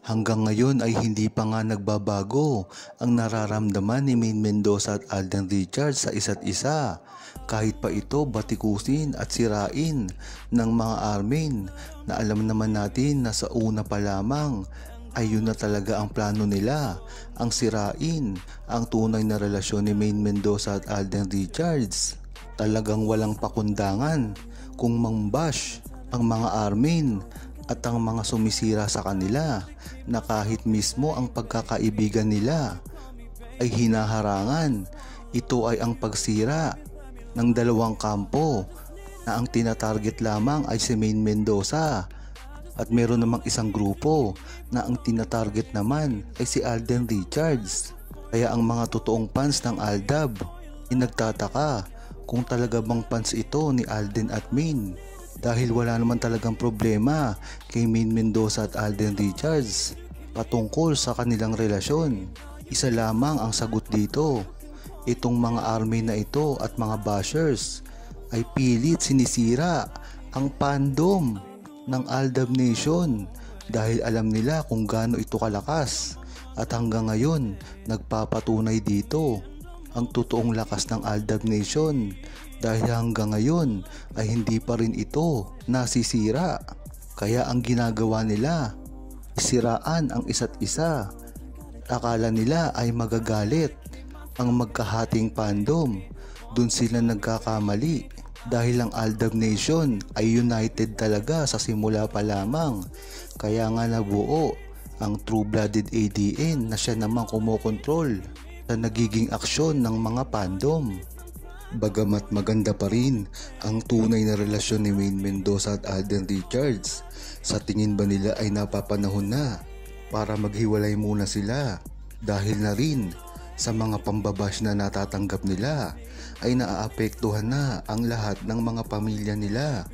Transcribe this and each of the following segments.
Hanggang ngayon ay hindi pa nga nagbabago ang nararamdaman ni Maine Mendoza at Alden Richards sa isa't isa. Kahit pa ito batikusin at sirain ng mga armin na alam naman natin na sa una pa lamang ay yun na talaga ang plano nila, ang sirain ang tunay na relasyon ni Maine Mendoza at Alden Richards. Talagang walang pakundangan kung mangbash ang mga armin at ang mga sumisira sa kanila na kahit mismo ang pagkakaibigan nila ay hinaharangan. Ito ay ang pagsira ng dalawang kampo na ang tinatarget lamang ay si Maine Mendoza at meron namang isang grupo na ang tinatarget naman ay si Alden Richards. Kaya ang mga totoong fans ng Aldab ay nagtataka kung talaga bang fans ito ni Alden at Maine. Dahil wala naman talagang problema kay Maine Mendoza at Alden Richards patungkol sa kanilang relasyon. Isa lamang ang sagot dito. Itong mga army na ito at mga bashers ay pilit sinisira ang fandom ng Aldab Nation dahil alam nila kung gaano ito kalakas at hanggang ngayon nagpapatunay dito ang totoong lakas ng Aldab Nation. Dahil hanggang ngayon ay hindi pa rin ito nasisira. Kaya ang ginagawa nila, siraan ang isa't isa. Akala nila ay magagalit ang magkahating fandom. Doon sila nagkakamali. Dahil ang Aldab Nation ay united talaga sa simula pa lamang. Kaya nga nabuo ang True-Blooded ADN na siya namang kumokontrol sa nagiging aksyon ng mga fandom. Bagamat maganda pa rin ang tunay na relasyon ni Maine Mendoza at Alden Richards, sa tingin ba nila ay napapanahon na para maghiwalay muna sila dahil na rin sa mga pambabash na natatanggap nila ay naaapektuhan na ang lahat ng mga pamilya nila.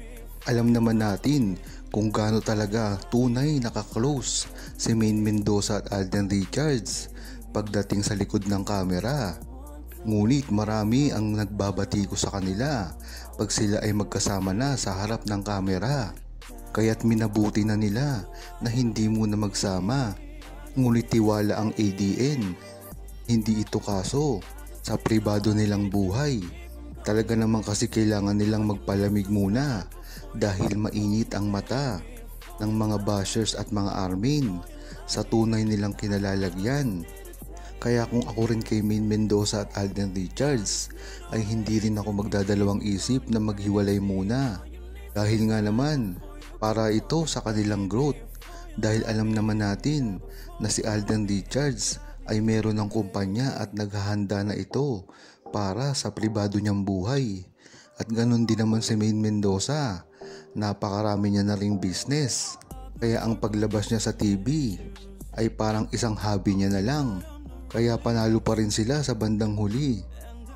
Alam naman natin kung gaano talaga tunay nakaklose si Maine Mendoza at Alden Richards pagdating sa likod ng kamera. Ngunit marami ang nagbabati ko sa kanila pag sila ay magkasama na sa harap ng kamera. Kaya't minabuti na nila na hindi muna magsama. Ngunit tiwala ang ADN. Hindi ito kaso sa pribado nilang buhay. Talaga naman kasi kailangan nilang magpalamig muna dahil mainit ang mata ng mga bashers at mga armin sa tunay nilang kinalalagyan. Kaya kung ako rin kay Maine Mendoza at Alden Richards ay hindi rin ako magdadalawang isip na maghiwalay muna. Dahil nga naman para ito sa kanilang growth. Dahil alam naman natin na si Alden Richards ay meron ng kumpanya at naghahanda na ito para sa pribado niyang buhay. At ganun din naman si Maine Mendoza. Napakarami niya na ring business. Kaya ang paglabas niya sa TV ay parang isang hobby niya na lang. Kaya panalo pa rin sila sa bandang huli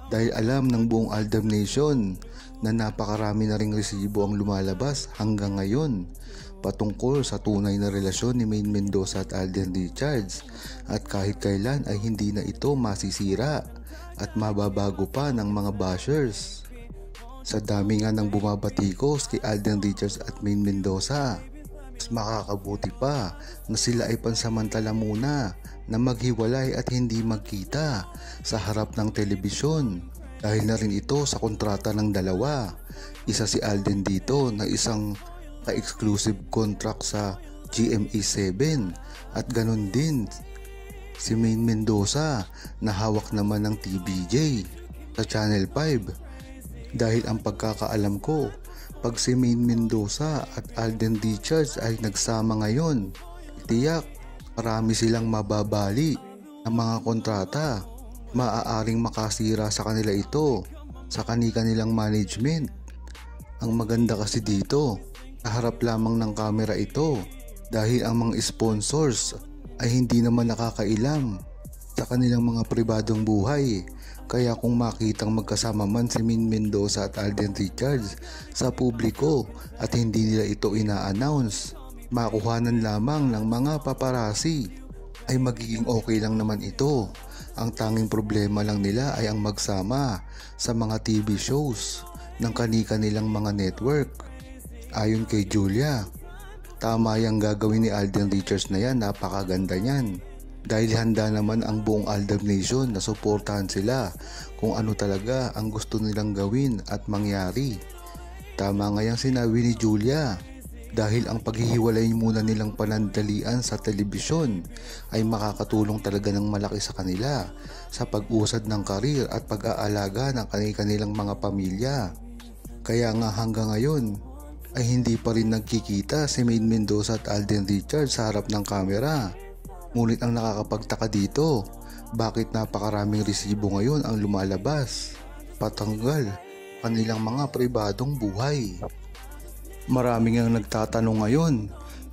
dahil alam ng buong Aldab Nation na napakarami na ring resibo ang lumalabas hanggang ngayon patungkol sa tunay na relasyon ni Maine Mendoza at Alden Richards at kahit kailan ay hindi na ito masisira at mababago pa ng mga bashers. Sa dami nga ng bumabatikos kay Alden Richards at Maine Mendoza, mas makakabuti pa na sila ay pansamantala muna na maghiwalay at hindi magkita sa harap ng telebisyon dahil na rin ito sa kontrata ng dalawa. Isa si Alden dito na isang ka-exclusive contract sa GMA7 at ganun din si Maine Mendoza na hawak naman ng TVJ sa Channel 5. Dahil ang pagkakaalam ko, pag si Maine Mendoza at Alden Richards ay nagsama ngayon, tiyak marami silang mababali ng mga kontrata. Maaaring makasira sa kanila ito sa kanilang management. Ang maganda kasi dito, naharap lamang ng kamera ito dahil ang mga sponsors ay hindi naman nakakailam sa kanilang mga pribadong buhay. Kaya kung makitang magkasama man si Maine Mendoza at Alden Richards sa publiko at hindi nila ito ina-announce, makuhanan lamang ng mga paparazzi, ay magiging okay lang naman ito. Ang tanging problema lang nila ay ang magsama sa mga TV shows ng kanilang mga network. Ayon kay Julia, Tama yung gagawin ni Alden Richards na yan, napakaganda niyan. Dahil handa naman ang buong Aldab Nation na suportahan sila kung ano talaga ang gusto nilang gawin at mangyari. Tama nga yung sinabi ni Julia, dahil ang paghihiwalay muna nilang panandalian sa telebisyon ay makakatulong talaga ng malaki sa kanila sa pag-usad ng karir at pag-aalaga ng kanilang mga pamilya. Kaya nga hanggang ngayon ay hindi pa rin nagkikita si Maine Mendoza at Alden Richards sa harap ng kamera. Ngunit ang nakakapagtaka dito, bakit napakaraming resibo ngayon ang lumalabas patanggal kanilang mga pribadong buhay. Maraming ang nagtatanong ngayon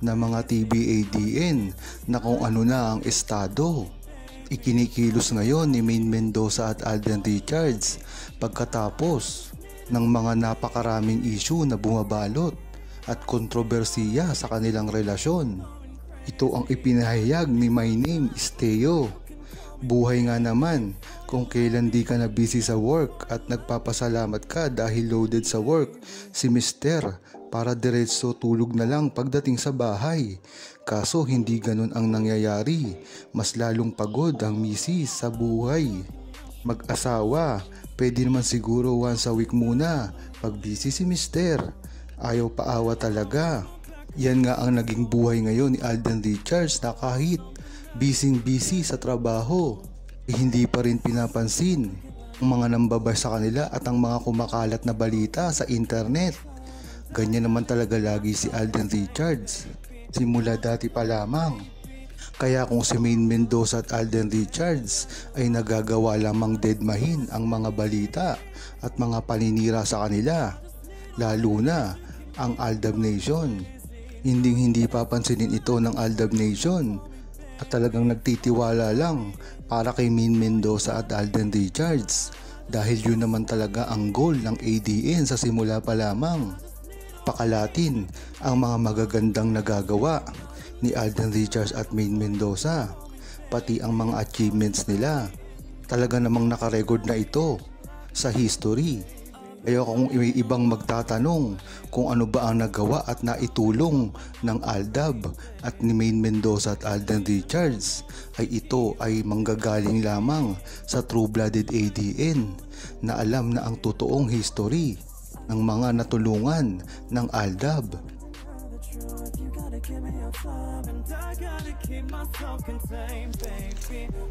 na mga TBADN na kung ano na ang estado. Ikinikilos ngayon ni Maine Mendoza at Alden Richards pagkatapos ng mga napakaraming issue na bumabalot at kontrobersiya sa kanilang relasyon. Ito ang ipinahayag ni My Name is Teo. Buhay nga naman kung kailan di ka na busy sa work at nagpapasalamat ka dahil loaded sa work si Mr. para diretso tulog na lang pagdating sa bahay. Kaso hindi ganun ang nangyayari, mas lalong pagod ang misis sa buhay. Mag-asawa, pwede naman siguro once a week muna pag busy si Mr. Ayaw paawa talaga. Yan nga ang naging buhay ngayon ni Alden Richards na kahit busy sa trabaho, hindi pa rin pinapansin ang mga nambabash sa kanila at ang mga kumakalat na balita sa internet. Ganyan naman talaga lagi si Alden Richards, simula dati pa lamang. Kaya kung si Maine Mendoza at Alden Richards ay nagagawa lamang deadmahin ang mga balita at mga paninira sa kanila, lalo na ang Aldab Nation, hindi papansinin ito ng Aldab Nation at talagang nagtitiwala lang para kay Maine Mendoza at Alden Richards dahil yun naman talaga ang goal ng ADN sa simula pa lamang. Pakalatin ang mga magagandang nagagawa ni Alden Richards at Maine Mendoza, pati ang mga achievements nila. Talaga namang nakarecord na ito sa history. Kaya kung may ibang magtatanong kung ano ba ang nagawa at naitulong ng Aldab at ni Maine Mendoza at Alden Richards, ay ito ay manggagaling lamang sa true-blooded ADN na alam na ang totoong history ng mga natulungan ng Aldab.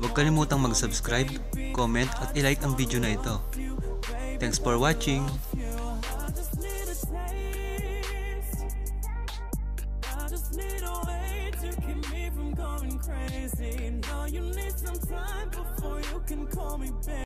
Huwag kalimutang mag-subscribe, comment at i-like ang video na ito. Thanks for watching!